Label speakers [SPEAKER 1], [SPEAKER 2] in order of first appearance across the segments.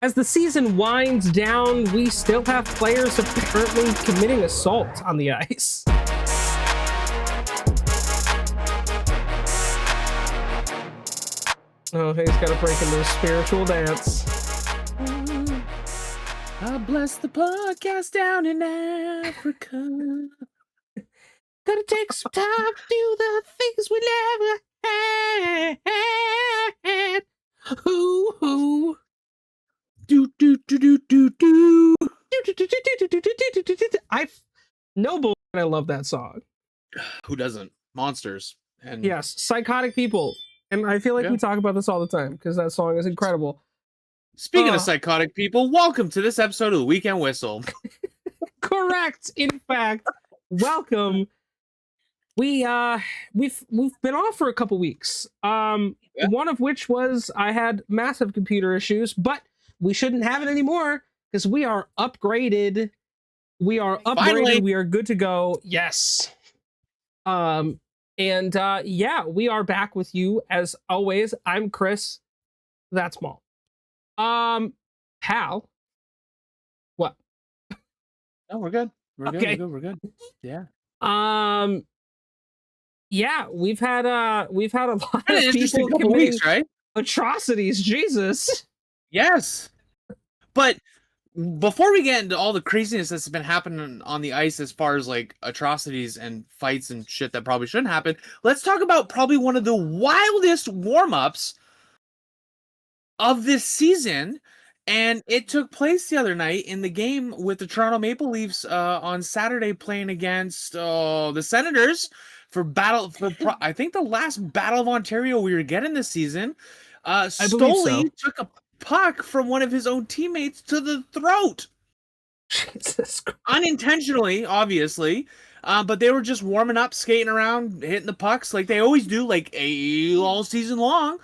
[SPEAKER 1] As the season winds down, we still have players apparently committing assault on the ice. Oh, he's got to break into a spiritual dance.
[SPEAKER 2] I bless the podcast down in Africa.
[SPEAKER 1] Gotta take some time to do the things we never had. Ooh.
[SPEAKER 2] Do.
[SPEAKER 1] No bullshit, I love that song.
[SPEAKER 2] Who doesn't? Monsters. And
[SPEAKER 1] yes, psychotic people. And I feel like we talk about this all the time because that song is incredible.
[SPEAKER 2] Speaking of psychotic people, welcome to this episode of the Weekend Whistle.
[SPEAKER 1] Correct. In fact, welcome. We've been off for a couple weeks. One of which was I had massive computer issues, but we shouldn't have it anymore because we are upgraded. We are upgraded. Finally. We are good to go. Yes. We are back with you as always. I'm Chris. That's Maul. Hal. What?
[SPEAKER 2] No, we're good. We're good. Yeah.
[SPEAKER 1] Yeah, we've had a lot of people committing
[SPEAKER 2] weeks, right?
[SPEAKER 1] Atrocities. Jesus.
[SPEAKER 2] Yes. But before we get into all the craziness that's been happening on the ice as far as like atrocities and fights and shit that probably shouldn't happen, let's talk about probably one of the wildest warm-ups of this season. And it took place the other night in the game with the Toronto Maple Leafs on Saturday playing against the Senators I think the last Battle of Ontario we were getting this season. Stoley took a puck from one of his own teammates to the throat.
[SPEAKER 1] Jesus Christ.
[SPEAKER 2] Unintentionally, obviously. But they were just warming up, skating around, hitting the pucks like they always do, like all season long.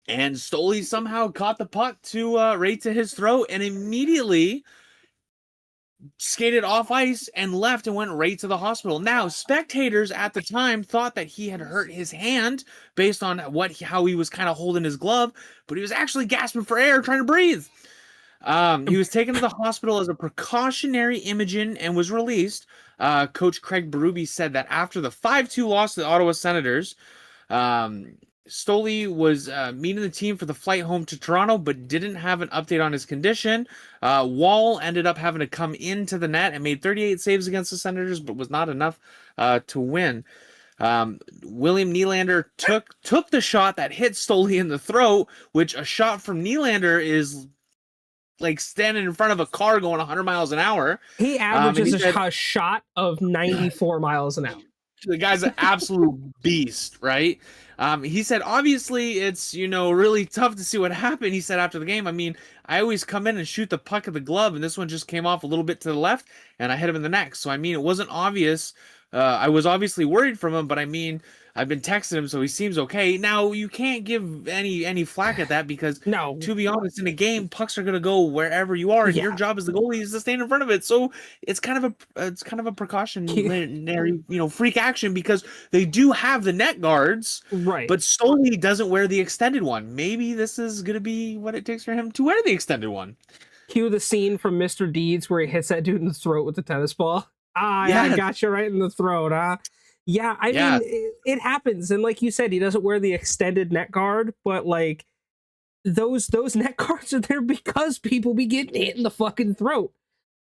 [SPEAKER 2] And Stoley somehow caught the puck to right to his throat and immediately skated off ice and left and went right to the hospital. Now, spectators at the time thought that he had hurt his hand based on how he was kind of holding his glove, but he was actually gasping for air trying to breathe. He was taken to the hospital as a precautionary imaging and was released. Coach Craig Berube said that after the 5-2 loss to the Ottawa Senators, Stoley was meeting the team for the flight home to Toronto, but didn't have an update on his condition. Wall ended up having to come into the net and made 38 saves against the Senators, but was not enough to win. William Nylander took the shot that hit Stoley in the throat, which a shot from Nylander is like standing in front of a car going 100 miles an hour.
[SPEAKER 1] He averages a shot of 94 miles an hour.
[SPEAKER 2] The guy's an absolute beast, right? He said, obviously, it's, really tough to see what happened. He said after the game, I always come in and shoot the puck of the glove, and this one just came off a little bit to the left, and I hit him in the neck. So, it wasn't obvious. I was obviously worried from him, but I've been texting him, so he seems okay. Now, you can't give any flack at that because, to be honest, in a game, pucks are going to go wherever you are, and your job as the goalie is to stand in front of it. So it's kind of a precautionary, freak action because they do have the net guards,
[SPEAKER 1] right?
[SPEAKER 2] But Stoley doesn't wear the extended one. Maybe this is going to be what it takes for him to wear the extended one.
[SPEAKER 1] Cue the scene from Mr. Deeds where he hits that dude in the throat with the tennis ball. I got you right in the throat, huh? Yeah, I mean, it happens. And like you said, he doesn't wear the extended net guard, but like those net guards are there because people be getting hit in the fucking throat.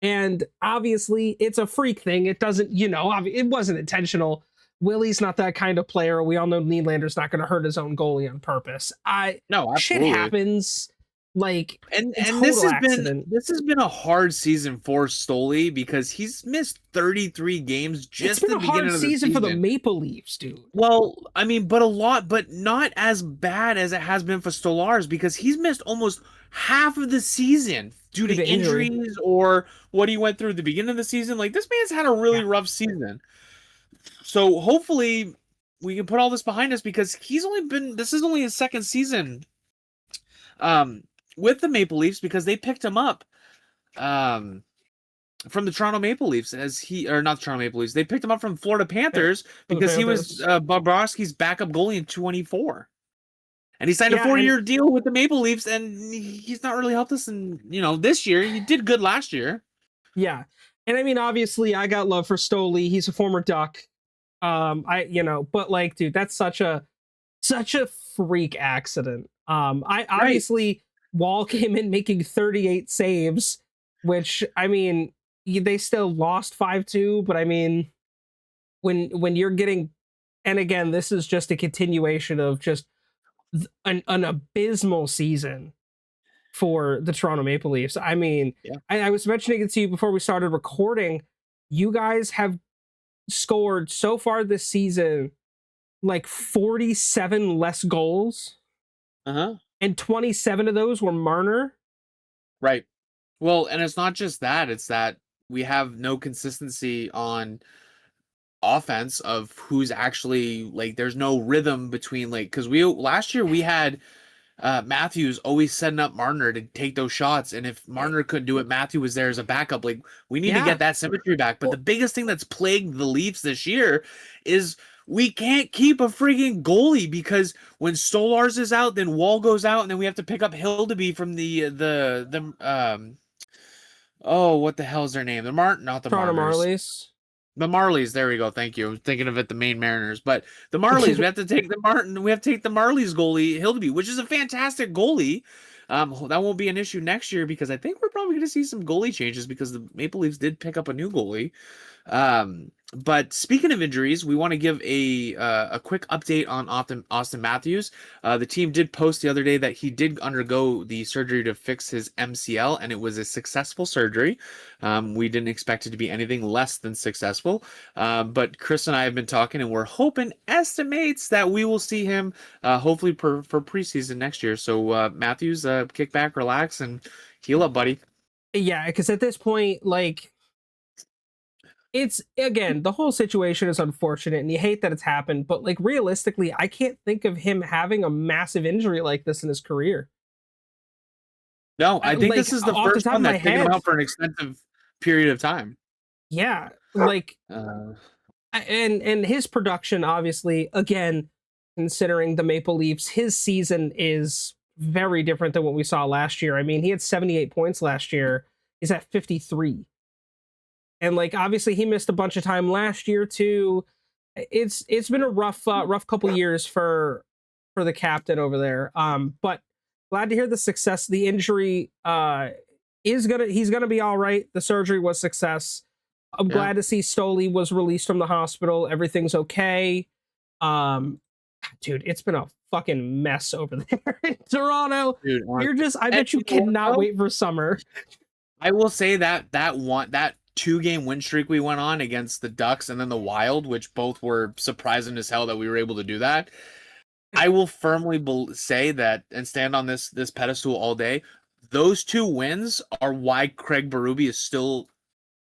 [SPEAKER 1] And obviously it's a freak thing. It doesn't, it wasn't intentional. Willie's not that kind of player. We all know Nylander's not going to hurt his own goalie on purpose. Shit happens. Like,
[SPEAKER 2] and this has been a hard season for Stoley because he's missed 33 games just at the beginning of the season.
[SPEAKER 1] It's been a hard season for the Maple Leafs, dude.
[SPEAKER 2] Well, but not as bad as it has been for Stolarz because he's missed almost half of the season due to injuries or what he went through at the beginning of the season. Like, this man's had a really rough season. So hopefully we can put all this behind us because this is only his second season with the Maple Leafs because they picked him up from the Toronto Maple Leafs not the Toronto Maple Leafs. They picked him up from Florida Panthers because he was Bobrovsky's backup goalie in 2024. And he signed a
[SPEAKER 1] Yeah, and
[SPEAKER 2] 4-year deal with the Maple Leafs, and he's not really helped us. And this year he did good last year.
[SPEAKER 1] yeah, and I mean, obviously, I got love for Stoli. He's a former Duck. But like, dude, that's such a freak accident. I
[SPEAKER 2] Right.
[SPEAKER 1] obviously Wall came in making 38 saves, which I mean, they still lost 5-2, but I mean, when you're getting, and again, this is just a continuation of just an abysmal season for the Toronto Maple Leafs. I mean,
[SPEAKER 2] Yeah.
[SPEAKER 1] I was mentioning it to you before we started recording. You guys have scored so far this season like 47 less goals,
[SPEAKER 2] Uh-huh.
[SPEAKER 1] and 27 of those were Marner.
[SPEAKER 2] Right. Well, and it's not just that, it's that we have no consistency on offense of who's actually like there's no rhythm between like because we last year we had Matthews always setting up Marner to take those shots, and if Marner couldn't do it, Matthew was there as a backup. Like we need to
[SPEAKER 1] Yeah.
[SPEAKER 2] get that symmetry back. But the
[SPEAKER 1] Well,
[SPEAKER 2] biggest thing that's plagued the Leafs this year is we can't keep a freaking goalie because when Stolars is out, then Wall goes out, and then we have to pick up Hildeby from the oh, what the hell's their name? Not the
[SPEAKER 1] Toronto
[SPEAKER 2] Marners.
[SPEAKER 1] Marlies.
[SPEAKER 2] The Marlies, there we go. Thank you. I'm thinking of it, the Maine Mariners, but the Marlies. We have to take the Marlies goalie Hildeby, which is a fantastic goalie. That won't be an issue next year because I think we're probably going to see some goalie changes because the Maple Leafs did pick up a new goalie. But speaking of injuries, we want to give a quick update on Austin Matthews. The team did post the other day that he did undergo the surgery to fix his MCL, and it was a successful surgery. We didn't expect it to be anything less than successful. But Chris and I have been talking, and we're hoping estimates that we will see him hopefully for preseason next year. So Matthews, kick back, relax, and heal up, buddy.
[SPEAKER 1] Yeah, because at this point, like, it's again, the whole situation is unfortunate and you hate that it's happened, but like realistically, I can't think of him having a massive injury like this in his career.
[SPEAKER 2] No, I think
[SPEAKER 1] Like
[SPEAKER 2] this is the
[SPEAKER 1] off the
[SPEAKER 2] first
[SPEAKER 1] top
[SPEAKER 2] one
[SPEAKER 1] of my
[SPEAKER 2] that's taken him
[SPEAKER 1] head,
[SPEAKER 2] out for an extensive period of time.
[SPEAKER 1] yeah, like
[SPEAKER 2] Uh,
[SPEAKER 1] and his production obviously, again, considering the Maple Leafs, his season is very different than what we saw last year. I mean, he had 78 points last year. He's at 53. And like obviously he missed a bunch of time last year too. It's been a rough couple years for the captain over there. But glad to hear the success. The injury he's gonna be all right. The surgery was success. I'm
[SPEAKER 2] yeah,
[SPEAKER 1] glad to see Stoli was released from the hospital. Everything's okay. Um, dude, it's been a fucking mess over there in Toronto.
[SPEAKER 2] dude.
[SPEAKER 1] You're just, I
[SPEAKER 2] And
[SPEAKER 1] bet you
[SPEAKER 2] you know what,
[SPEAKER 1] cannot
[SPEAKER 2] though?
[SPEAKER 1] wait for summer.
[SPEAKER 2] I will say that 2-game win streak we went on against the Ducks and then the Wild, which both were surprising as hell that we were able to do that. I will firmly say that and stand on this pedestal all day. Those 2 wins are why Craig Berube is still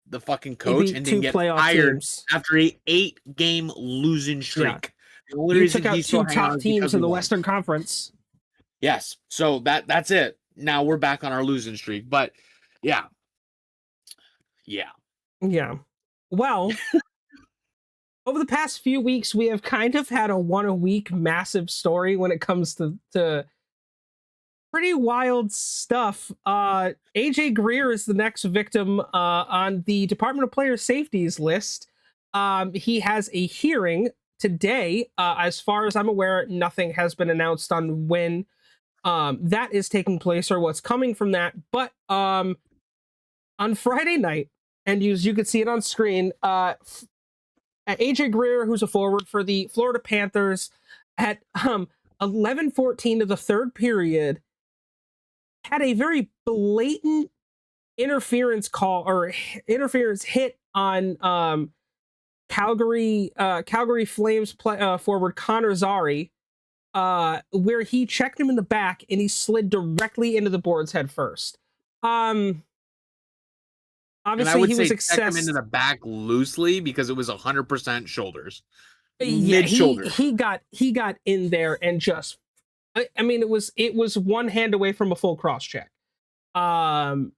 [SPEAKER 2] the fucking
[SPEAKER 1] He
[SPEAKER 2] coach
[SPEAKER 1] beat
[SPEAKER 2] and
[SPEAKER 1] two
[SPEAKER 2] didn't get
[SPEAKER 1] playoff
[SPEAKER 2] fired
[SPEAKER 1] teams.
[SPEAKER 2] after a 8-game losing
[SPEAKER 1] Yeah.
[SPEAKER 2] streak. The only
[SPEAKER 1] You
[SPEAKER 2] reason
[SPEAKER 1] took out
[SPEAKER 2] he's still
[SPEAKER 1] two
[SPEAKER 2] hanging on
[SPEAKER 1] top
[SPEAKER 2] is because
[SPEAKER 1] teams
[SPEAKER 2] we
[SPEAKER 1] in the
[SPEAKER 2] won.
[SPEAKER 1] Western Conference.
[SPEAKER 2] Yes. So that's it. Now we're back on our losing streak. But yeah. Yeah.
[SPEAKER 1] Yeah. Well, over the past few weeks, we have kind of had a one a week massive story when it comes to pretty wild stuff. AJ Greer is the next victim on the Department of Player Safety's list. He has a hearing today. As far as I'm aware, nothing has been announced on when that is taking place or what's coming from that. But on Friday night, and you could see it on screen, AJ Greer, who's a forward for the Florida Panthers, at 11:14 of the third period, had a very blatant interference call or interference hit on Calgary Flames forward Connor Zary, where he checked him in the back and he slid directly into the boards head first.
[SPEAKER 2] And I
[SPEAKER 1] Obviously
[SPEAKER 2] would
[SPEAKER 1] he was
[SPEAKER 2] say check him into
[SPEAKER 1] accessed.
[SPEAKER 2] the back loosely because it was 100% shoulders.
[SPEAKER 1] Yeah,
[SPEAKER 2] Mid shoulder.
[SPEAKER 1] he got in there and just, I mean, it was one hand away from a full cross check. Um,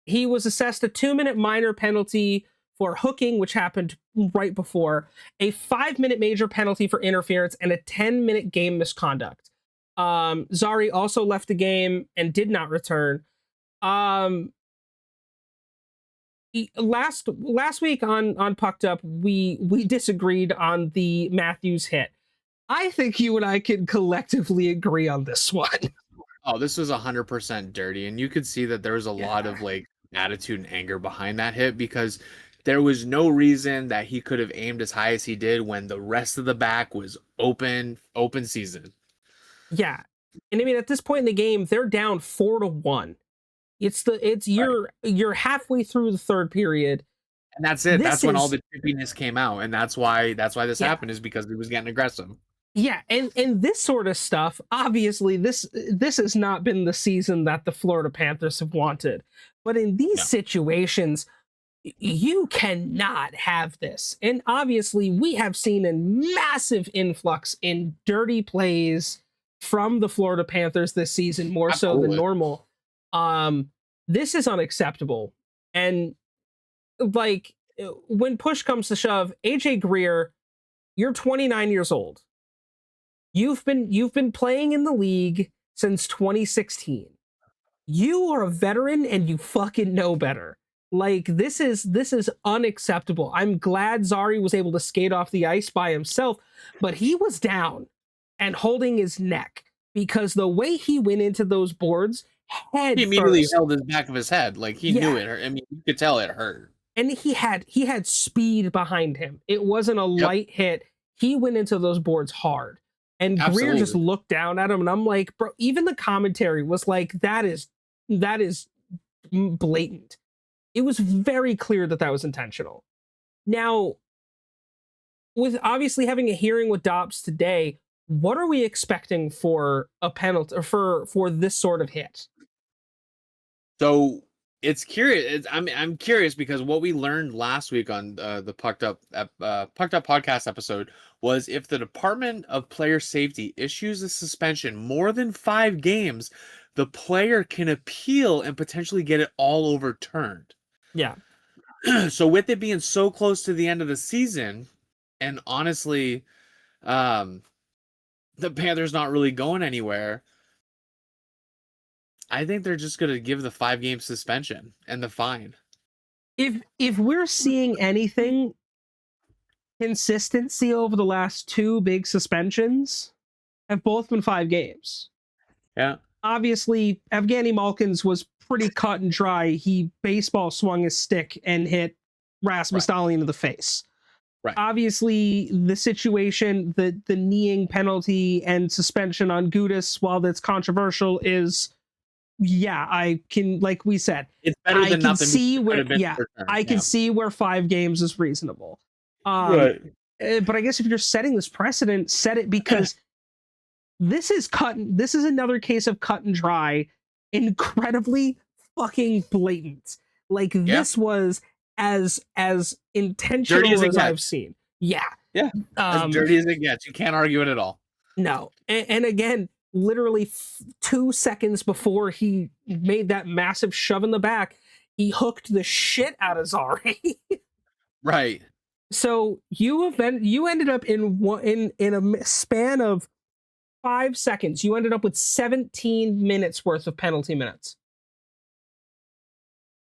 [SPEAKER 1] he was assessed a 2-minute minor penalty for hooking, which happened right before, a 5-minute major penalty for interference, and a 10-minute game misconduct. Zari also left the game and did not return. Um, last week on Pucked Up, we disagreed on the Matthews hit. I think you and I can collectively agree on this one.
[SPEAKER 2] Oh, this was 100% dirty, and you could see that there was a lot
[SPEAKER 1] Yeah.
[SPEAKER 2] of like attitude and anger behind that hit because there was no reason that he could have aimed as high as he did when the rest of the back was open season.
[SPEAKER 1] Yeah. And I mean, at this point in the game, they're down 4-1. It's
[SPEAKER 2] Right.
[SPEAKER 1] you're halfway through the third period.
[SPEAKER 2] And that's it.
[SPEAKER 1] This
[SPEAKER 2] That's when all
[SPEAKER 1] is
[SPEAKER 2] the chippiness came out, and that's why this
[SPEAKER 1] yeah.
[SPEAKER 2] happened is because he was getting aggressive.
[SPEAKER 1] Yeah, and this sort of stuff, obviously this has not been the season that the Florida Panthers have wanted. But in these
[SPEAKER 2] No.
[SPEAKER 1] situations, you cannot have this. And obviously, we have seen a massive influx in dirty plays from the Florida Panthers this season, more so than
[SPEAKER 2] Absolutely.
[SPEAKER 1] normal. Um, this is unacceptable. And like when push comes to shove, AJ Greer, you're 29 years old. You've been playing in the league since 2016. You are a veteran and you fucking know better. Like this is unacceptable. I'm glad Zari was able to skate off the ice by himself, but he was down and holding his neck because the way he went into those boards
[SPEAKER 2] He
[SPEAKER 1] head
[SPEAKER 2] immediately
[SPEAKER 1] first.
[SPEAKER 2] held his back of his head, like he knew
[SPEAKER 1] Yeah.
[SPEAKER 2] it hurt. I mean, you could tell it hurt.
[SPEAKER 1] And he had speed behind him. It wasn't a
[SPEAKER 2] Yep,
[SPEAKER 1] light hit. He went into those boards hard. And Greer just
[SPEAKER 2] absolutely.
[SPEAKER 1] looked down at him and I'm like, bro, even the commentary was like that is blatant. It was very clear that that was intentional. Now, with obviously having a hearing with Dobbs today, what are we expecting for a penalty or for this sort of hit?
[SPEAKER 2] So it's curious. I'm curious because what we learned last week on the Pucked Up podcast episode was if the Department of Player Safety issues a suspension more than 5 games, the player can appeal and potentially get it all overturned.
[SPEAKER 1] Yeah.
[SPEAKER 2] So with it being so close to the end of the season, and honestly, um, the Panthers not really going anywhere. I think they're just going to give the 5 game suspension and the fine.
[SPEAKER 1] If we're seeing anything consistency over the last two big suspensions have both been 5 games.
[SPEAKER 2] Yeah.
[SPEAKER 1] Obviously, Evgeny Malkin's was pretty cut and dry. He baseball swung his stick and hit Rasmus
[SPEAKER 2] Right.
[SPEAKER 1] Dahlin in the face.
[SPEAKER 2] Right.
[SPEAKER 1] Obviously, the situation, the kneeing penalty and suspension on Gudis, while that's controversial, is yeah, I can like we said,
[SPEAKER 2] It's better
[SPEAKER 1] I
[SPEAKER 2] than
[SPEAKER 1] can
[SPEAKER 2] nothing
[SPEAKER 1] see
[SPEAKER 2] because it could
[SPEAKER 1] where
[SPEAKER 2] have been
[SPEAKER 1] yeah,
[SPEAKER 2] overturned.
[SPEAKER 1] I can
[SPEAKER 2] Yeah.
[SPEAKER 1] see where 5 games is reasonable.
[SPEAKER 2] Right.
[SPEAKER 1] But I guess if you're setting this precedent, set it because this is another case of cut and dry, incredibly fucking blatant. Like
[SPEAKER 2] Yeah.
[SPEAKER 1] this was as
[SPEAKER 2] Dirty
[SPEAKER 1] intentional
[SPEAKER 2] as it
[SPEAKER 1] as I've
[SPEAKER 2] gets.
[SPEAKER 1] seen. Yeah.
[SPEAKER 2] Yeah. As dirty as it gets. You can't argue it at all.
[SPEAKER 1] No. And again, literally 2 seconds before he made that massive shove in the back, he hooked the shit out of Zari.
[SPEAKER 2] Right.
[SPEAKER 1] So you ended up in a span of 5 seconds. You ended up with 17 minutes worth of penalty minutes.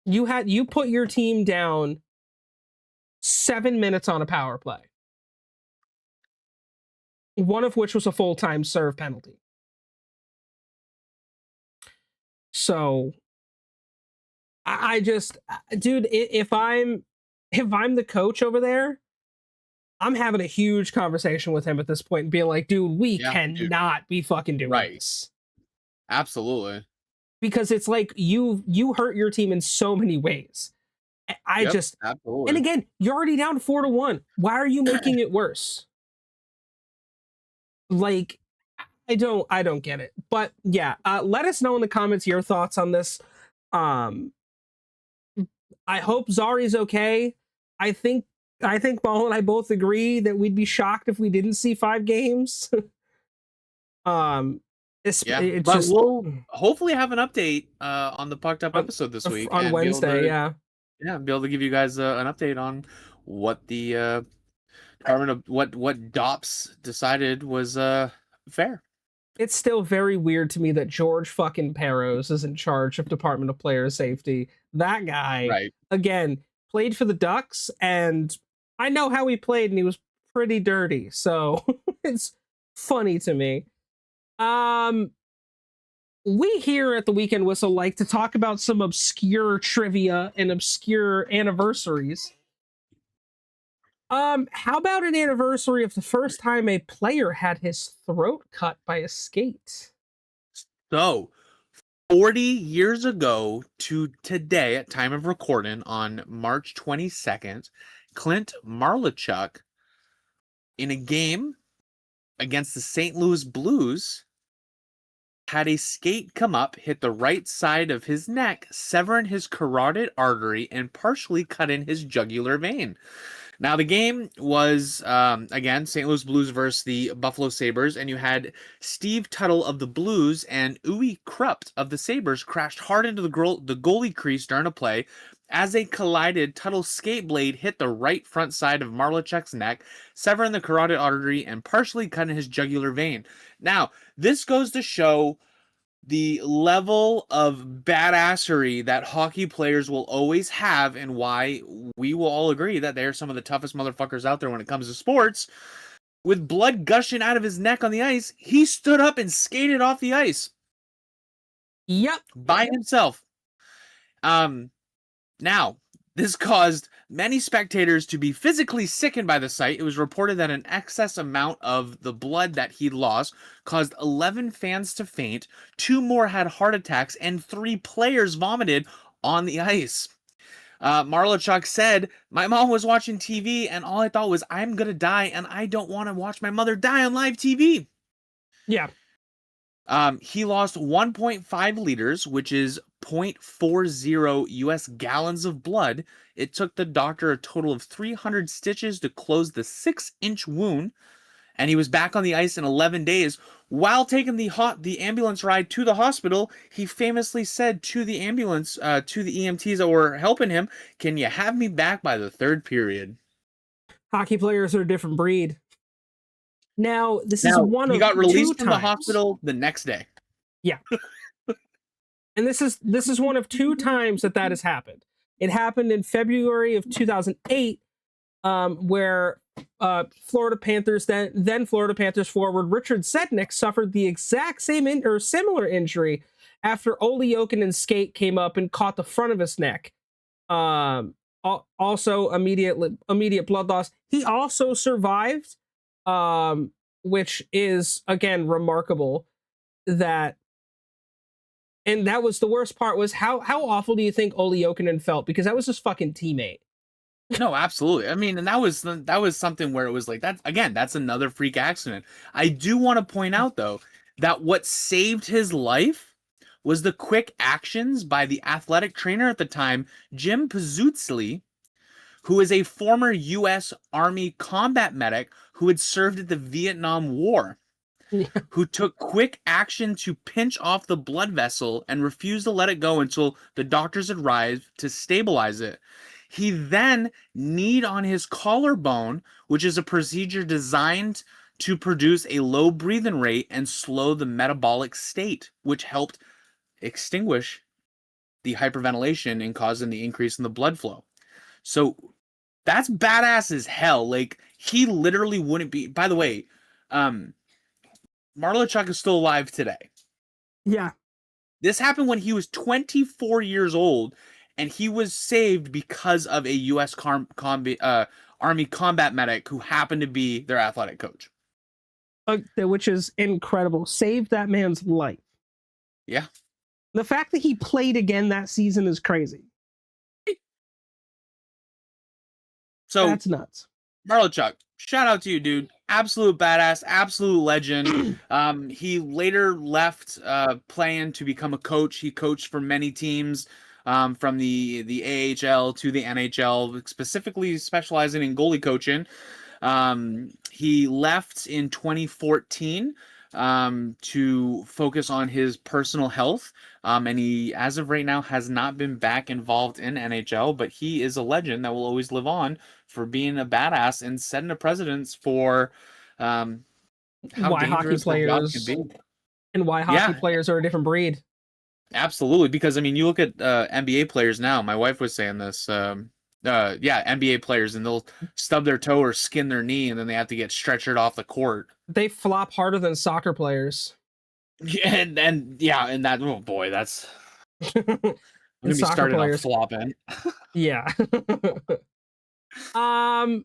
[SPEAKER 1] You put your team down 7 minutes on a power play, one of which was a full-time serve penalty. So I just, dude, if I'm the coach over there, I'm having a huge conversation with him at this point and being like, dude, we
[SPEAKER 2] Yeah, dude.
[SPEAKER 1] cannot be fucking doing
[SPEAKER 2] Right.
[SPEAKER 1] this.
[SPEAKER 2] Absolutely.
[SPEAKER 1] Because it's like you hurt your team in so many ways. I
[SPEAKER 2] Yep.
[SPEAKER 1] just
[SPEAKER 2] Absolutely.
[SPEAKER 1] and again, you're already down 4-1. Why are you making it worse? Like I don't get it. But yeah, let us know in the comments your thoughts on this. Um I hope Zari's okay. I think Ball and I both agree that we'd be shocked if we didn't see 5 games.
[SPEAKER 2] Yeah.
[SPEAKER 1] It's
[SPEAKER 2] But
[SPEAKER 1] just
[SPEAKER 2] we'll hopefully have an update on the Pucked Up episode this week.
[SPEAKER 1] on
[SPEAKER 2] and be able
[SPEAKER 1] Wednesday,
[SPEAKER 2] to,
[SPEAKER 1] yeah.
[SPEAKER 2] Yeah, be able to give you guys an update on what the Department of what DOPS decided was fair.
[SPEAKER 1] it's still very weird to me that George fucking Peros is in charge of Department of Player Safety. That guy,
[SPEAKER 2] Right.
[SPEAKER 1] again, played for the Ducks, and I know how he played, and he was pretty dirty. So it's funny to me. Um, we here at the Weekend Whistle like to talk about some obscure trivia and obscure anniversaries. How about an anniversary of the first time a player had his throat cut by a skate?
[SPEAKER 2] So, 40 years ago to today, at time of recording on March 22nd, Clint Marlachuk, in a game against the St. Louis Blues, had a skate come up, hit the right side of his neck, severing his carotid artery and partially cutting his jugular vein. Now, the game was, again, St. Louis Blues versus the Buffalo Sabres, and you had Steve Tuttle of the Blues and Uwe Krupp of the Sabres crashed hard into the goalie crease during a play. As they collided, Tuttle's skate blade hit the right front side of Marlachuk's neck, severing the carotid artery and partially cutting his jugular vein. Now, this goes to show the level of badassery that hockey players will always have and why we will all agree that they're some of the toughest motherfuckers out there when it comes to sports. With blood gushing out of his neck on the ice, he stood up and skated off the ice.
[SPEAKER 1] Yep.
[SPEAKER 2] By himself. Now, this caused many spectators to be physically sickened by the sight. It was reported that an excess amount of the blood that he lost caused 11 fans to faint, 2 more had heart attacks, and 3 players vomited on the ice. Marlachuk said, "My mom was watching TV, and all I thought was, I'm going to die, and I don't want to watch my mother die on live TV."
[SPEAKER 1] Yeah.
[SPEAKER 2] He lost 1.5 liters, which is 0.40 US gallons of blood. It took the doctor a total of 300 stitches to close the 6-inch wound, and he was back on the ice in 11 days. While taking the ambulance ride to the hospital, he famously said to the ambulance, to the EMTs that were helping him, "Can you have me back by the 3rd period?"
[SPEAKER 1] Hockey players are a different breed. Now, this is
[SPEAKER 2] Now,
[SPEAKER 1] one
[SPEAKER 2] he
[SPEAKER 1] of
[SPEAKER 2] got
[SPEAKER 1] 2
[SPEAKER 2] released from the
[SPEAKER 1] times.
[SPEAKER 2] hospital the next day.
[SPEAKER 1] Yeah. And this is one of 2 times that has happened. It happened in February of 2008, where Florida Panthers then Florida Panthers forward Richard Sednick suffered the exact same or similar injury after Olli Jokinen's skate came up and caught the front of his neck. Also immediate blood loss. He also survived, which is again remarkable. And that was the worst part, was how awful do you think Olli Jokinen felt, because that was his fucking teammate.
[SPEAKER 2] No, absolutely. I mean, and that was something where it was like, that's another freak accident. I do want to point out though that what saved his life was the quick actions by the athletic trainer at the time, Jim Pizzutzli, who is a former U.S. Army combat medic who had served at the Vietnam War, who took quick action to pinch off the blood vessel and refused to let it go until the doctors arrived to stabilize it. He then kneed on his collarbone, which is a procedure designed to produce a low breathing rate and slow the metabolic state, which helped extinguish the hyperventilation and causing the increase in the blood flow. So that's badass as hell. Like, he literally wouldn't be. By the way, Marlachuk is still alive today.
[SPEAKER 1] Yeah.
[SPEAKER 2] This happened when he was 24 years old, and he was saved because of a U.S. Army combat medic who happened to be their athletic coach.
[SPEAKER 1] Which is incredible. Saved that man's life.
[SPEAKER 2] Yeah.
[SPEAKER 1] The fact that he played again that season is crazy.
[SPEAKER 2] So
[SPEAKER 1] that's nuts.
[SPEAKER 2] Marlachuk, shout out to you, dude. Absolute badass, absolute legend. He later left playing to become a coach. He coached for many teams, from the AHL to the NHL, specifically specializing in goalie coaching. He left in 2014 to focus on his personal health. And he, as of right now, has not been back involved in NHL, but he is a legend that will always live on for being a badass and setting a precedence for how
[SPEAKER 1] why hockey
[SPEAKER 2] dangerous the job can
[SPEAKER 1] players
[SPEAKER 2] be.
[SPEAKER 1] and why hockey
[SPEAKER 2] Yeah,
[SPEAKER 1] players are a different breed.
[SPEAKER 2] absolutely. Because I mean, you look at NBA players now. My wife was saying this. Yeah, NBA players, and they'll stub their toe or skin their knee, and then they have to get stretchered off the court.
[SPEAKER 1] They flop harder than soccer players.
[SPEAKER 2] And yeah, and that, oh boy, that's I'm
[SPEAKER 1] And
[SPEAKER 2] gonna be
[SPEAKER 1] soccer
[SPEAKER 2] starting on
[SPEAKER 1] players,
[SPEAKER 2] flopping.
[SPEAKER 1] yeah. um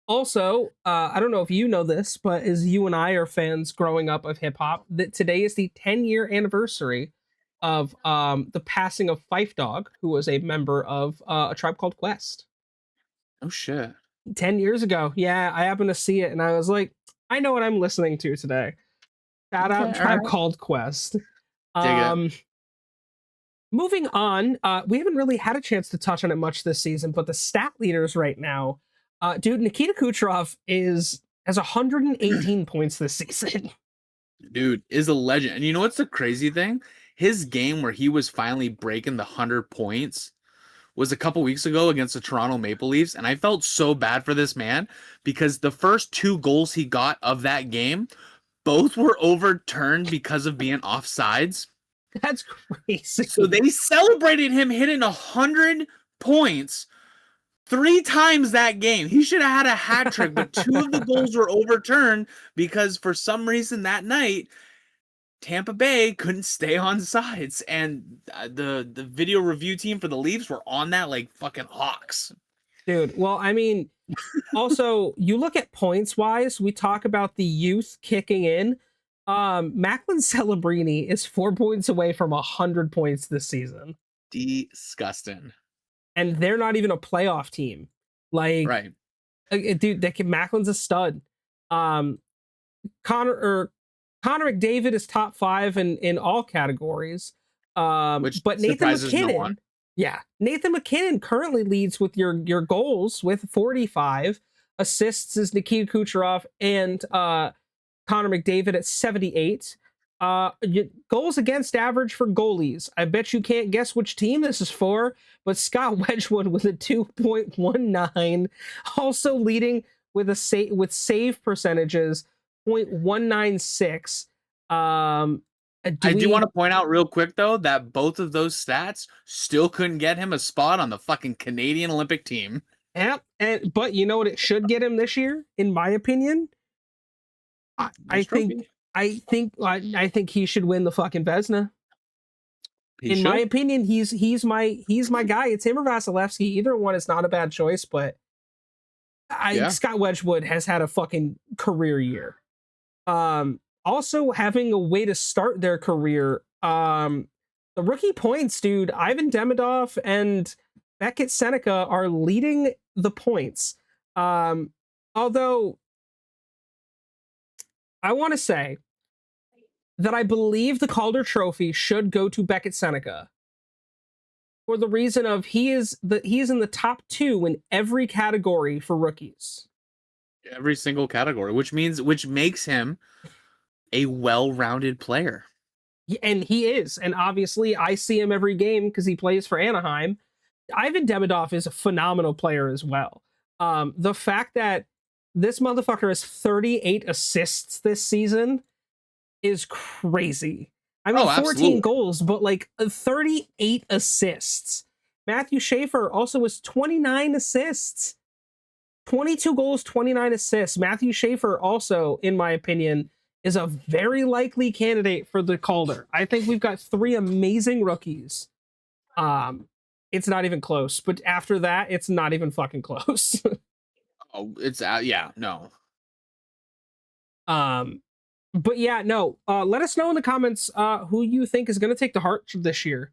[SPEAKER 1] Also, I don't know if you know this, but as you and I are fans growing up of hip hop, that today is the 10-year anniversary of the passing of Phife Dawg, who was a member of A Tribe Called Quest.
[SPEAKER 2] Oh shit.
[SPEAKER 1] 10 years ago. Yeah, I happened to see it and I was like, I know what I'm listening to today. Shout
[SPEAKER 2] Okay,
[SPEAKER 1] out
[SPEAKER 2] all
[SPEAKER 1] Tribe
[SPEAKER 2] right.
[SPEAKER 1] Called Quest.
[SPEAKER 2] Dig it.
[SPEAKER 1] Um Moving on, we haven't really had a chance to touch on it much this season, but the stat leaders right now, dude, Nikita Kucherov has 118 points this season.
[SPEAKER 2] Dude is a legend. And you know what's the crazy thing? His game where he was finally breaking the 100 points was a couple weeks ago against the Toronto Maple Leafs, and I felt so bad for this man because the first 2 goals he got of that game, both were overturned because of being offsides.
[SPEAKER 1] That's crazy.
[SPEAKER 2] So they celebrated him hitting 100 points 3 times that game. He should have had a hat trick, but 2 of the goals were overturned because for some reason that night Tampa Bay couldn't stay on sides, and the video review team for the Leafs were on that like fucking hawks.
[SPEAKER 1] Dude, well, I mean, also, you look at points wise, we talk about the youth kicking in. Macklin Celebrini is 4 points away from 100 points this season.
[SPEAKER 2] Disgusting.
[SPEAKER 1] And they're not even a playoff team. Like,
[SPEAKER 2] Right.
[SPEAKER 1] dude, Macklin's a stud. Um, Connor McDavid is top 5 in all categories.
[SPEAKER 2] Which
[SPEAKER 1] But Nathan
[SPEAKER 2] surprises no
[SPEAKER 1] McKinnon,
[SPEAKER 2] one.
[SPEAKER 1] yeah, Nathan McKinnon currently leads with your goals with 45. Assists is Nikita Kucherov and Connor McDavid at 78. Goals against average for goalies. I bet you can't guess which team this is for, but Scott Wedgwood with a 2.19, also leading with save percentages 0.196.
[SPEAKER 2] I do want to point out real quick though that both of those stats still couldn't get him a spot on the fucking Canadian Olympic team.
[SPEAKER 1] Yeah, but you know what it should get him this year, in my opinion. I think he should win the fucking Vezina. In my opinion, he's my guy. It's him or Vasilevsky. Either one is not a bad choice, but Scott Wedgwood has had a fucking career year. Also having a way to start their career. The rookie points, dude. Ivan Demidov and Beckett Seneca are leading the points. Although I want to say that I believe the Calder Trophy should go to Beckett Seneca for the reason of he is in the top 2 in every category for rookies.
[SPEAKER 2] Every single category, which makes him a well-rounded player.
[SPEAKER 1] And he is. And obviously I see him every game because he plays for Anaheim. Ivan Demidov is a phenomenal player as well. The fact that this motherfucker has 38 assists this season is crazy. I mean, 14
[SPEAKER 2] absolutely.
[SPEAKER 1] goals, but like 38 assists. Matthew Schaefer also has 29 assists. 22 goals, 29 assists. Matthew Schaefer also, in my opinion, is a very likely candidate for the Calder. I think we've got 3 amazing rookies. It's not even close, but after that, it's not even fucking close.
[SPEAKER 2] It's no.
[SPEAKER 1] But yeah, no. Let us know in the comments who you think is going to take the Hart this year.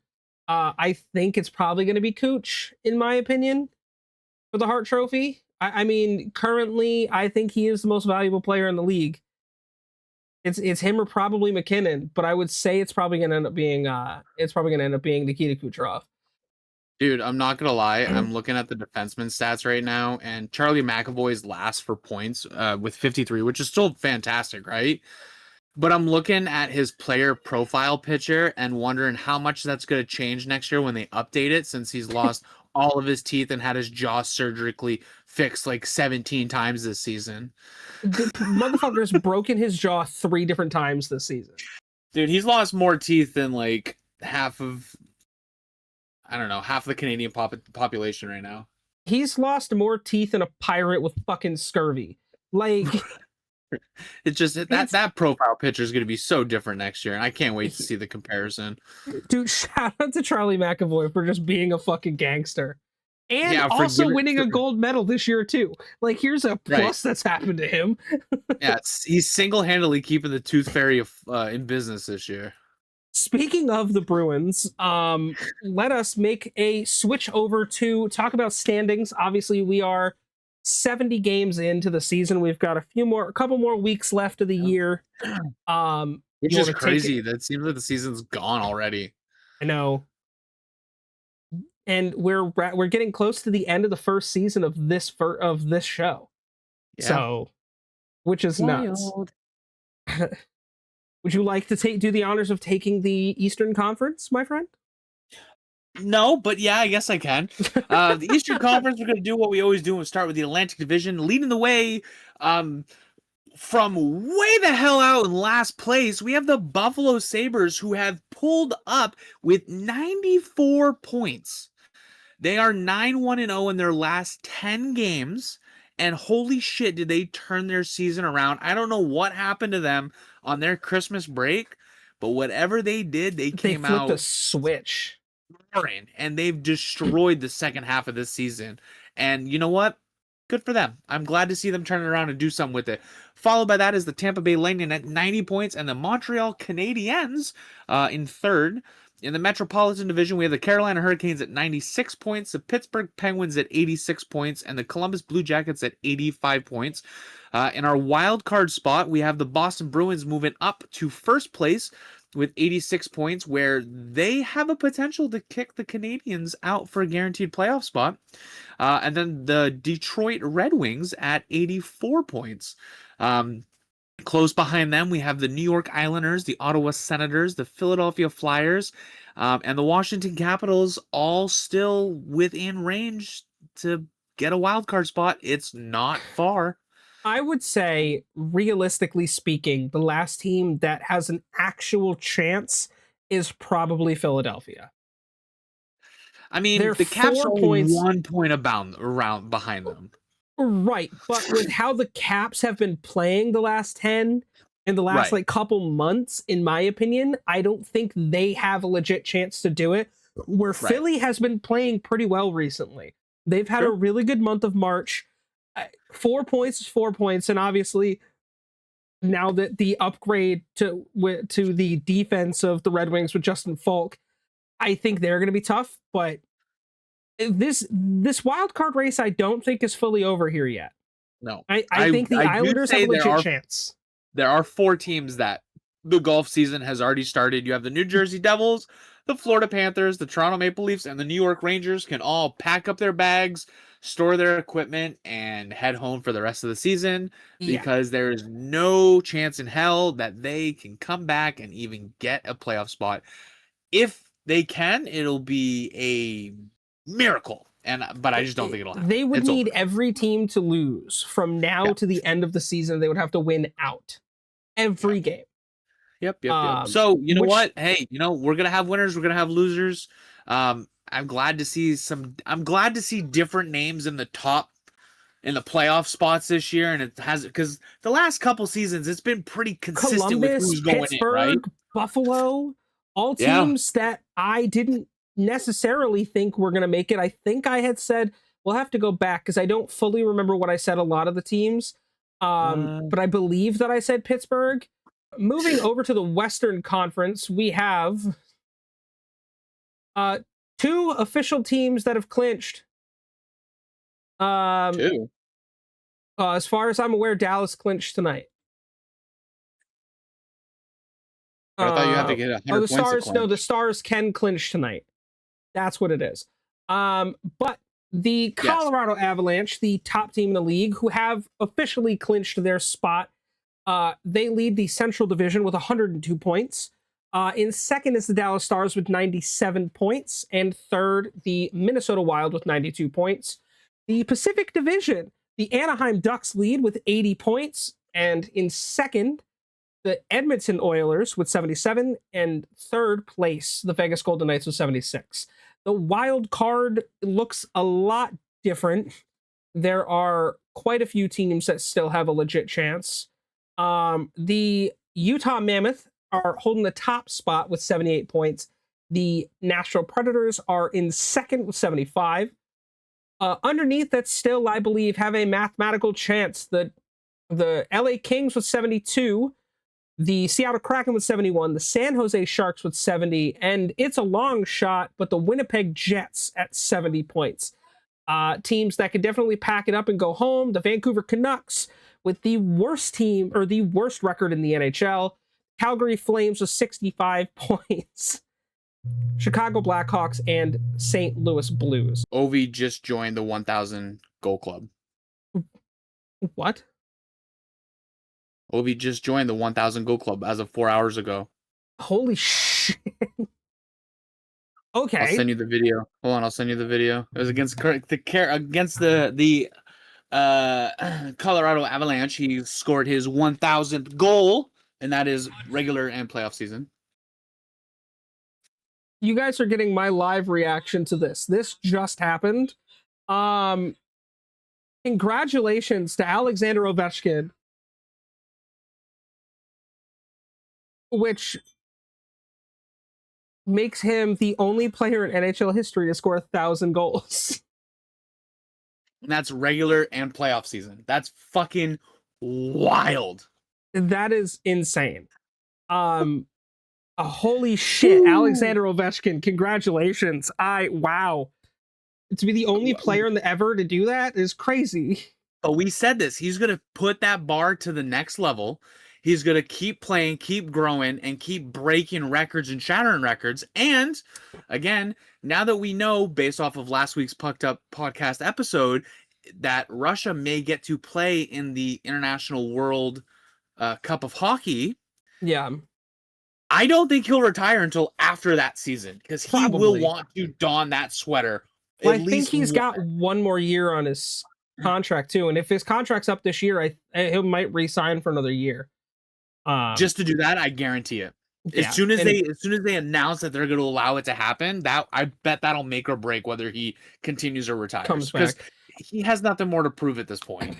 [SPEAKER 1] I think it's probably going to be Cooch, in my opinion, for the Hart Trophy. I mean, currently, I think he is the most valuable player in the league. It's him or probably McKinnon, but I would say it's probably going to end up being Nikita Kucherov.
[SPEAKER 2] Dude, I'm not gonna lie. I'm looking at the defenseman stats right now, and Charlie McAvoy's last for points with 53, which is still fantastic, right? But I'm looking at his player profile picture and wondering how much that's going to change next year when they update it, since he's lost all of his teeth and had his jaw surgically fixed like 17 times this season.
[SPEAKER 1] The motherfucker's broken his jaw 3 different times this season.
[SPEAKER 2] Dude, he's lost more teeth than like half of, I don't know, half the Canadian population right now.
[SPEAKER 1] He's lost more teeth than a pirate with fucking scurvy. Like,
[SPEAKER 2] It's just
[SPEAKER 1] it's
[SPEAKER 2] that profile picture is going to be so different next year, and I can't wait to see the comparison.
[SPEAKER 1] dude. Shout out to Charlie McAvoy for just being a fucking gangster, and
[SPEAKER 2] Yeah, for
[SPEAKER 1] also
[SPEAKER 2] giving
[SPEAKER 1] winning a gold medal this year too. Like, here's a
[SPEAKER 2] right.
[SPEAKER 1] plus that's happened to him.
[SPEAKER 2] Yeah, he's single-handedly keeping the Tooth Fairy in business this year.
[SPEAKER 1] Speaking of the Bruins, let us make a switch over to talk about standings. Obviously, we are 70 games into the season. We've got a couple more weeks left of the year.
[SPEAKER 2] Which is crazy. That seems like the season's gone already.
[SPEAKER 1] I know. And we're getting close to the end of the first season of this show. Yeah. So, which is nuts. Would you like to do the honors of taking the Eastern Conference, my friend?
[SPEAKER 2] No, but yeah, I guess I can. The Eastern Conference, we're going to do what we always do and start with the Atlantic Division. Leading the way from way the hell out in last place, we have the Buffalo Sabres, who have pulled up with 94 points. They are 9-1-0 in their last 10 games. And holy shit, did they turn their season around. I don't know what happened to them on their Christmas break, but whatever they did, they came out.
[SPEAKER 1] They flipped a switch.
[SPEAKER 2] And they've destroyed the second half of this season. And you know what? Good for them. I'm glad to see them turn it around and do something with it. Followed by that is the Tampa Bay Lightning at 90 points and the Montreal Canadiens in third. In the Metropolitan Division, we have the Carolina Hurricanes at 96 points, the Pittsburgh Penguins at 86 points, and the Columbus Blue Jackets at 85 points. In our wild card spot, we have the Boston Bruins moving up to first place with 86 points, where they have a potential to kick the Canadiens out for a guaranteed playoff spot. And then the Detroit Red Wings at 84 points. Close behind them, we have the New York Islanders, the Ottawa Senators, the Philadelphia Flyers, and the Washington Capitals, all still within range to get a wild card spot. It's not far.
[SPEAKER 1] I would say, realistically speaking, the last team that has an actual chance is probably Philadelphia.
[SPEAKER 2] I mean, the Caps are 1 point around behind them.
[SPEAKER 1] Right, but with how the Caps have been playing the last 10 in the last like couple months, in my opinion, I don't think they have a legit chance to do it. Where Philly has been playing pretty well recently. They've had a really good month of March. 4 points is 4 points, and obviously now that the upgrade to the defense of the Red Wings with Justin Falk, I think they're going to be tough, but this wild card race I don't think is fully over here yet.
[SPEAKER 2] No.
[SPEAKER 1] I think the Islanders have a legit chance.
[SPEAKER 2] There are 4 teams that the golf season has already started. You have the New Jersey Devils, the Florida Panthers, the Toronto Maple Leafs, and the New York Rangers can all pack up their bags, store their equipment, and head home for the rest of the season because there is no chance in hell that they can come back and even get a playoff spot. If they can, it'll be a miracle. But I just don't think it'll happen.
[SPEAKER 1] They would need every team to lose from now to the end of the season. They would have to win out every game.
[SPEAKER 2] Yep. So you know what? Hey, we're gonna have winners. We're gonna have losers. I'm glad to see different names in the playoff spots this year, and it has because the last couple seasons it's been pretty consistent
[SPEAKER 1] Columbus,
[SPEAKER 2] with who's going
[SPEAKER 1] Pittsburgh,
[SPEAKER 2] in, right?
[SPEAKER 1] Buffalo, all teams that I didn't necessarily think were gonna make it. I think I had said we'll have to go back because I don't fully remember what I said. A lot of the teams, but I believe that I said Pittsburgh. Moving over to the Western Conference, we have 2 official teams that have clinched.
[SPEAKER 2] 2.
[SPEAKER 1] As far as I'm aware, Dallas clinched tonight.
[SPEAKER 2] But I thought you had to get 100
[SPEAKER 1] the Stars. No, the Stars can clinch tonight. That's what it is. But the Colorado Avalanche, the top team in the league, who have officially clinched their spot. They lead the Central Division with 102 points. In second is the Dallas Stars with 97 points. And third, the Minnesota Wild with 92 points. The Pacific Division, the Anaheim Ducks lead with 80 points. And in second, the Edmonton Oilers with 77, and third place, the Vegas Golden Knights with 76. The wild card looks a lot different. There are quite a few teams that still have a legit chance. The Utah Mammoth are holding the top spot with 78 points. The Nashville Predators are in second with 75. Underneath that, still, I believe, have a mathematical chance. The LA Kings with 72, the Seattle Kraken with 71, the San Jose Sharks with 70, and it's a long shot, but the Winnipeg Jets at 70 points. Teams that could definitely pack it up and go home. The Vancouver Canucks with the worst team, or the worst record in the NHL. Calgary Flames with 65 points. Chicago Blackhawks and St. Louis Blues.
[SPEAKER 2] Ovi just joined the 1,000 goal club.
[SPEAKER 1] What?
[SPEAKER 2] Ovi just joined the 1,000 goal club as of 4 hours ago.
[SPEAKER 1] Holy shit. Okay.
[SPEAKER 2] I'll send you the video. Hold on, I'll send you the video. It was against the Colorado Avalanche. He scored his 1,000th goal, and that is regular and playoff season.
[SPEAKER 1] You guys are getting my live reaction to this. This just happened. Congratulations to Alexander Ovechkin, which makes him the only player in NHL history to score 1,000 goals.
[SPEAKER 2] And that's regular and playoff season. That's fucking wild.
[SPEAKER 1] That is insane. Holy shit, Ooh. Alexander Ovechkin, congratulations. Wow. To be the only player in the ever to do that is crazy.
[SPEAKER 2] But we said this. He's going to put that bar to the next level. He's going to keep playing, keep growing, and keep breaking records and shattering records. And, again, now that we know, based off of last week's Pucked Up podcast episode, that Russia may get to play in the International World Cup of Hockey.
[SPEAKER 1] Yeah.
[SPEAKER 2] I don't think he'll retire until after that season, because he will want to don that sweater.
[SPEAKER 1] Well, I think he's got one more year on his contract, too. And if his contract's up this year, he might re-sign for another year.
[SPEAKER 2] Just to do that, I guarantee it. As soon as they announce that they're going to allow it to happen, that I bet that'll make or break whether he continues or retires.
[SPEAKER 1] Comes back.
[SPEAKER 2] He has nothing more to prove at this point.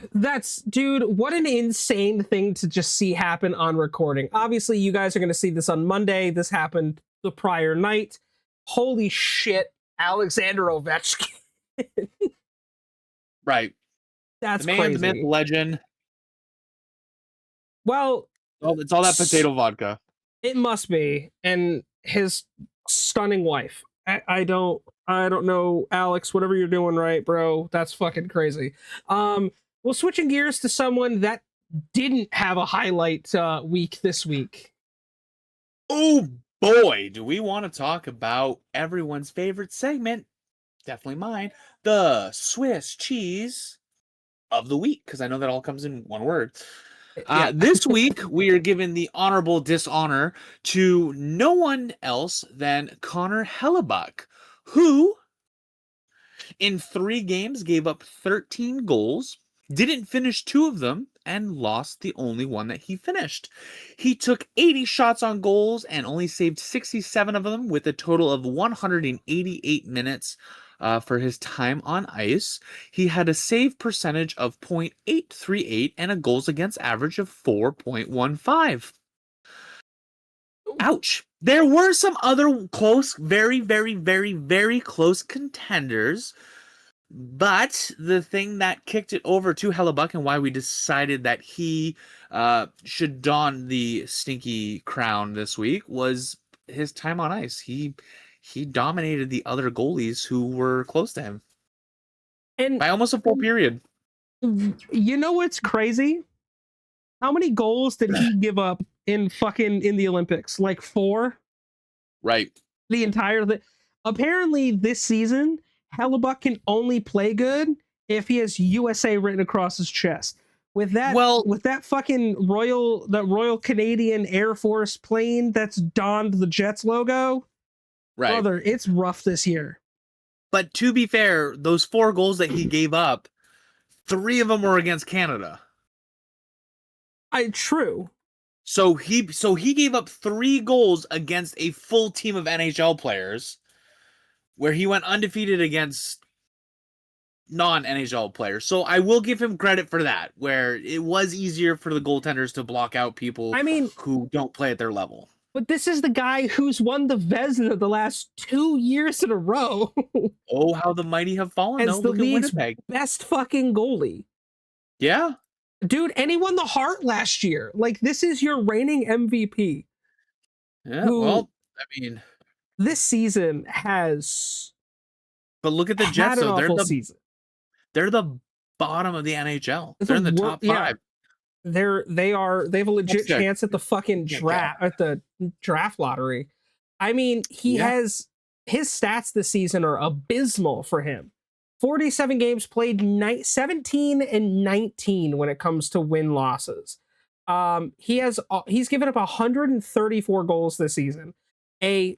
[SPEAKER 1] Dude, what an insane thing to just see happen on recording. Obviously, you guys are going to see this on Monday. This happened the prior night. Holy shit, Alexander Ovechkin.
[SPEAKER 2] Right.
[SPEAKER 1] That's
[SPEAKER 2] the man,
[SPEAKER 1] crazy.
[SPEAKER 2] The myth, legend.
[SPEAKER 1] Well,
[SPEAKER 2] it's all that potato vodka.
[SPEAKER 1] It must be. And his stunning wife. I don't know, Alex, whatever you're doing right, bro. That's fucking crazy. Well, switching gears to someone that didn't have a highlight week this week.
[SPEAKER 2] Oh boy, do we want to talk about everyone's favorite segment, definitely mine, the Swiss cheese of the week, because I know that all comes in one word. This week, we are given the honorable dishonor to no one else than Connor Hellebuck, who, in 3 games, gave up 13 goals, didn't finish 2 of them, and lost the only one that he finished. He took 80 shots on goals and only saved 67 of them, with a total of 188 minutes for his time on ice. He had a save percentage of .838 and a goals against average of 4.15. Ouch. There were some other close, very, very, very, very close contenders. But the thing that kicked it over to Hellebuck and why we decided that he should don the stinky crown this week was his time on ice. He dominated the other goalies who were close to him. And by almost a full period.
[SPEAKER 1] You know what's crazy? How many goals did he give up in the Olympics? Like 4?
[SPEAKER 2] Right.
[SPEAKER 1] The entire apparently this season, Hellebuck can only play good if he has USA written across his chest. With that fucking Royal Canadian Air Force plane that's donned the Jets logo. Right. Brother, it's rough this year.
[SPEAKER 2] But to be fair, those 4 goals that he gave up, 3 of them were against Canada.
[SPEAKER 1] True.
[SPEAKER 2] So he gave up 3 goals against a full team of NHL players, where he went undefeated against non-NHL players. So I will give him credit for that, where it was easier for the goaltenders to block out people
[SPEAKER 1] I mean,
[SPEAKER 2] who don't play at their level.
[SPEAKER 1] but this is the guy who's won the Vezina the last 2 years in a row.
[SPEAKER 2] Oh, how the mighty have fallen,
[SPEAKER 1] As
[SPEAKER 2] though.
[SPEAKER 1] the
[SPEAKER 2] Look at
[SPEAKER 1] league's
[SPEAKER 2] Winnipeg.
[SPEAKER 1] best fucking goalie.
[SPEAKER 2] Yeah.
[SPEAKER 1] Dude, and he won the Hart last year. Like, this is your reigning MVP.
[SPEAKER 2] Yeah,
[SPEAKER 1] Who
[SPEAKER 2] well, I mean,
[SPEAKER 1] this season has
[SPEAKER 2] but look at the Jets,
[SPEAKER 1] had an
[SPEAKER 2] though.
[SPEAKER 1] awful season.
[SPEAKER 2] They're the bottom of the NHL.
[SPEAKER 1] It's
[SPEAKER 2] They're in the top 5.
[SPEAKER 1] Yeah, they have a legit
[SPEAKER 2] Upstairs.
[SPEAKER 1] chance at the fucking draft lottery. I mean, he has his stats this season are abysmal for him. 47 games played, 17 and 19 when it comes to win losses. He's given up 134 goals this season, a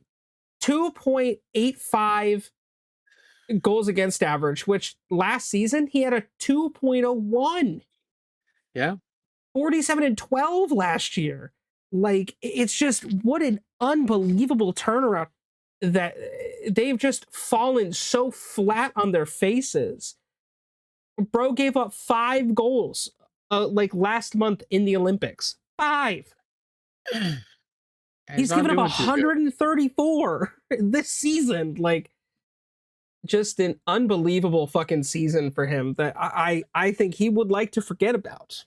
[SPEAKER 1] 2.85 goals against average, which last season he had a 2.01.
[SPEAKER 2] Yeah.
[SPEAKER 1] 47 and 12 last year. Like, it's just, what an unbelievable turnaround, that they've just fallen so flat on their faces. Bro gave up 5 goals like last month in the Olympics. 5. He's given up 134 this season. Like, just an unbelievable fucking season for him that I think he would like to forget about.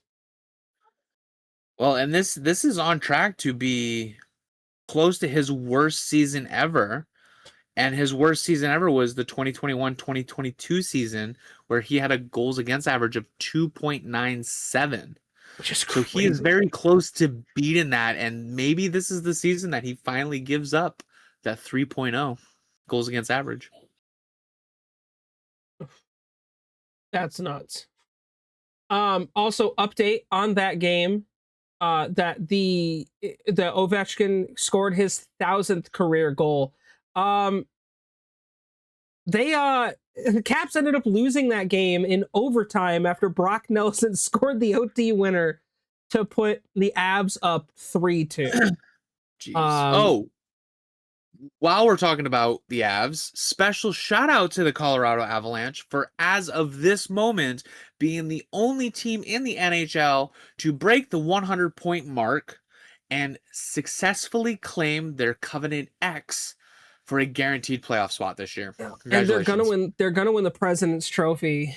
[SPEAKER 2] Well, and this is on track to be close to his worst season ever. And his worst season ever was the 2021-2022 season, where he had a goals against average of 2.97.
[SPEAKER 1] Which is
[SPEAKER 2] so he is very close to beating that, and maybe this is the season that he finally gives up that 3.0 goals against average.
[SPEAKER 1] That's nuts. Also, update on that game. That the Ovechkin scored his 1,000th career goal. The Caps ended up losing that game in overtime after Brock Nelson scored the OT winner to put the Avs up 3-2.
[SPEAKER 2] Jeez. While we're talking about the Avs, special shout out to the Colorado Avalanche for, as of this moment, being the only team in the NHL to break the 100-point mark and successfully claim their Covenant X for a guaranteed playoff spot this year.
[SPEAKER 1] And they're gonna win the President's Trophy.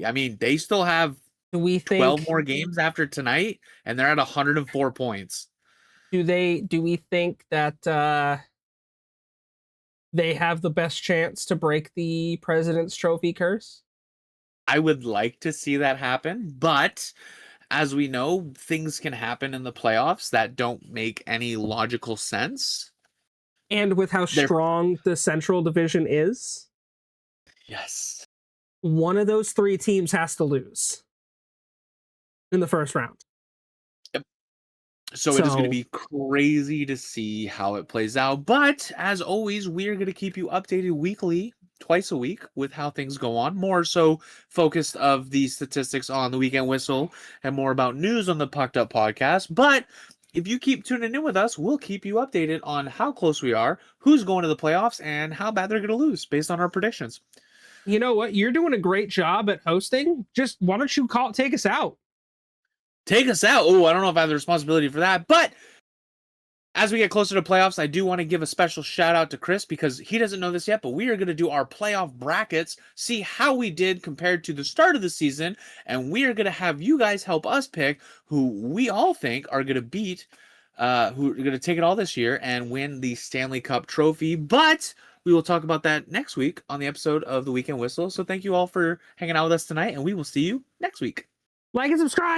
[SPEAKER 2] I mean, they still have 12 more games after tonight, and they're at 104 points.
[SPEAKER 1] Do we think that they have the best chance to break the President's Trophy curse?
[SPEAKER 2] I would like to see that happen, but as we know, things can happen in the playoffs that don't make any logical sense.
[SPEAKER 1] And with how strong the Central Division is,
[SPEAKER 2] yes,
[SPEAKER 1] one of those 3 teams has to lose in the first round.
[SPEAKER 2] So it is going to be crazy to see how it plays out. But as always, we are going to keep you updated weekly, twice a week, with how things go on. More so focused of the statistics on the Weekend Whistle and more about news on the Pucked Up podcast. But if you keep tuning in with us, we'll keep you updated on how close we are, who's going to the playoffs, and how bad they're going to lose based on our predictions.
[SPEAKER 1] You know what? You're doing a great job at hosting. Just why don't you take us out?
[SPEAKER 2] Take us out. Oh, I don't know if I have the responsibility for that, but as we get closer to playoffs, I do want to give a special shout out to Chris, because he doesn't know this yet, but we are going to do our playoff brackets, see how we did compared to the start of the season, and we are going to have you guys help us pick who we all think are going to beat, who are going to take it all this year and win the Stanley Cup trophy. But we will talk about that next week on the episode of The Weekend Whistle. So thank you all for hanging out with us tonight, and we will see you next week.
[SPEAKER 1] Like and subscribe.